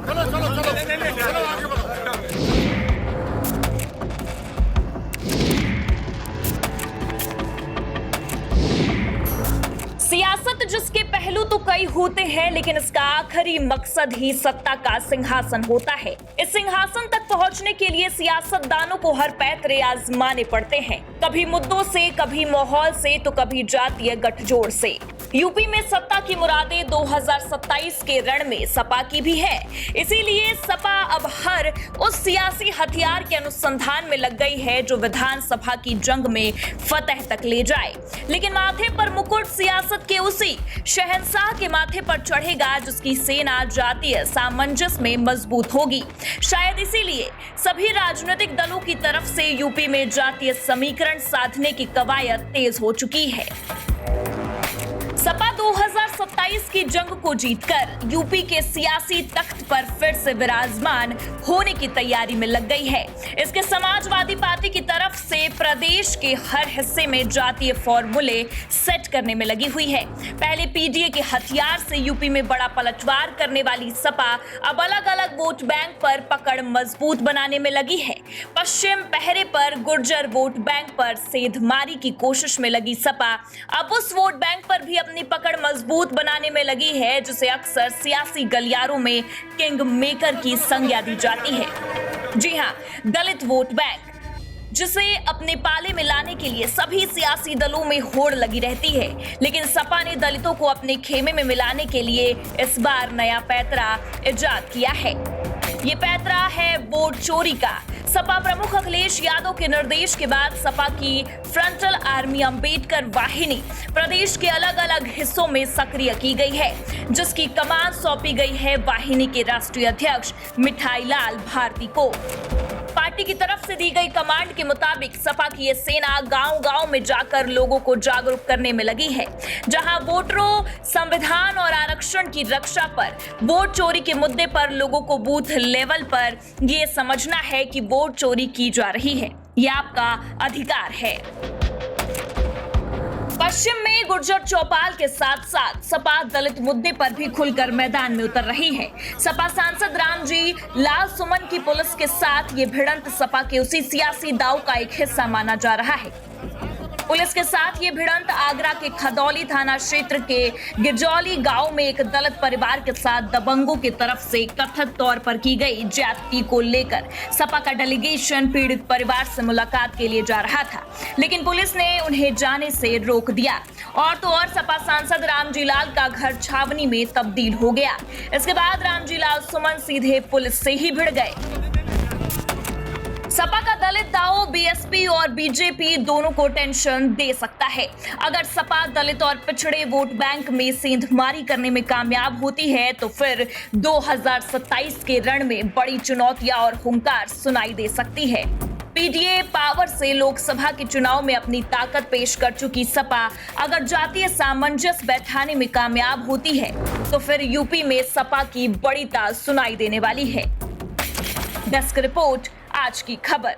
चलो चलो चलो चलो आगे बढ़ो। सियासत जिसके पहलू तो कई होते हैं, लेकिन इसका आखिरी मकसद ही सत्ता का सिंहासन होता है। इस सिंहासन तक पहुंचने के लिए सियासतदानों को हर पैतरे आजमाने पड़ते हैं, कभी मुद्दों से, कभी माहौल से, तो कभी जातीय गठजोड़ से। यूपी में सत्ता की मुरादें 2027 के रण में सपा की भी है, इसीलिए सपा अब हर उस सियासी हथियार के अनुसंधान में लग गई है जो विधानसभा की जंग में फतह तक ले जाए। लेकिन माथे पर मुकुट सियासत के उसी शहंशाह के माथे पर चढ़ेगा जिसकी सेना जातीय सामंजस्य में मजबूत होगी। शायद इसीलिए सभी राजनीतिक दलों की तरफ से यूपी में जातीय समीकरण साधने की कवायद तेज हो चुकी है। सपा 2027 की जंग को जीतकर यूपी के सियासी तख्त पर फिर से विराजमान होने की तैयारी में लग गई है। इसके समाजवादी पार्टी की तरफ से प्रदेश के हर हिस्से में जातीय फॉर्मूले सेट करने में लगी हुई है। पहले पीडीए के हथियार से यूपी में बड़ा पलटवार करने वाली सपा अब अलग अलग वोट बैंक पर पकड़ मजबूत बनाने में लगी है। पश्चिम पहरे पर गुर्जर वोट बैंक पर सेंधमारी की कोशिश में लगी सपा अब उस वोट बैंक पर भी अपनी पकड़ मजबूत बनाने में लगी है, जिसे अक्सर सियासी गलियारों में किंग मेकर की संज्ञा दी जाती है। जी हां, दलित वोट बैंक, जिसे अपने पाले में लाने के लिए सभी सियासी दलों में होड़ लगी रहती है। लेकिन सपा ने दलितों को अपने खेमे में मिलाने के लिए इस बार नया पैतरा इजाद किया है। ये पैतरा है वोट चोरी का। सपा प्रमुख अखिलेश यादव के निर्देश के बाद सपा की फ्रंटल आर्मी अंबेडकर वाहिनी प्रदेश के अलग अलग हिस्सों में सक्रिय की गई है, जिसकी कमान सौंपी गई है वाहिनी के राष्ट्रीय अध्यक्ष मिठाई लाल भारती को। पार्टी की तरफ से दी गई कमांड के मुताबिक सपा की ये सेना गांव-गांव में जाकर लोगों को जागरूक करने में लगी है, जहां वोटरों, संविधान और आरक्षण की रक्षा पर, वोट चोरी के मुद्दे पर लोगों को बूथ लेवल पर ये समझना है कि वोट चोरी की जा रही है, ये आपका अधिकार है। पश्चिम में गुर्जर चौपाल के साथ साथ सपा दलित मुद्दे पर भी खुलकर मैदान में उतर रही है। सपा सांसद रामजी लाल सुमन की पुलिस के साथ ये भिड़ंत सपा के उसी सियासी दांव का एक हिस्सा माना जा रहा है। पुलिस के साथ ये भिड़ंत आगरा के खदौली थाना क्षेत्र के गिरजौली गांव में एक दलित परिवार के साथ दबंगों की तरफ से कथित तौर पर की गई ज्यादती को लेकर सपा का डेलीगेशन पीड़ित परिवार से मुलाकात के लिए जा रहा था, लेकिन पुलिस ने उन्हें जाने से रोक दिया। और तो और सपा सांसद रामजी लाल का घर छावनी में तब्दील हो गया। इसके बाद रामजी लाल सुमन सीधे पुलिस से ही भिड़ गए। सपा का दलित दांव बीएसपी और बीजेपी दोनों को टेंशन दे सकता है। अगर सपा दलित और पिछड़े वोट बैंक में सेंधमारी करने में कामयाब होती है तो फिर 2027 के रण में बड़ी चुनौतियां और हुंकार सुनाई दे सकती है। पीडीए पावर से लोकसभा के चुनाव में अपनी ताकत पेश कर चुकी सपा अगर जातीय सामंजस्य बैठाने में कामयाब होती है तो फिर यूपी में सपा की बड़ी ताल सुनाई देने वाली है। डेस्क रिपोर्ट, आज की खबर।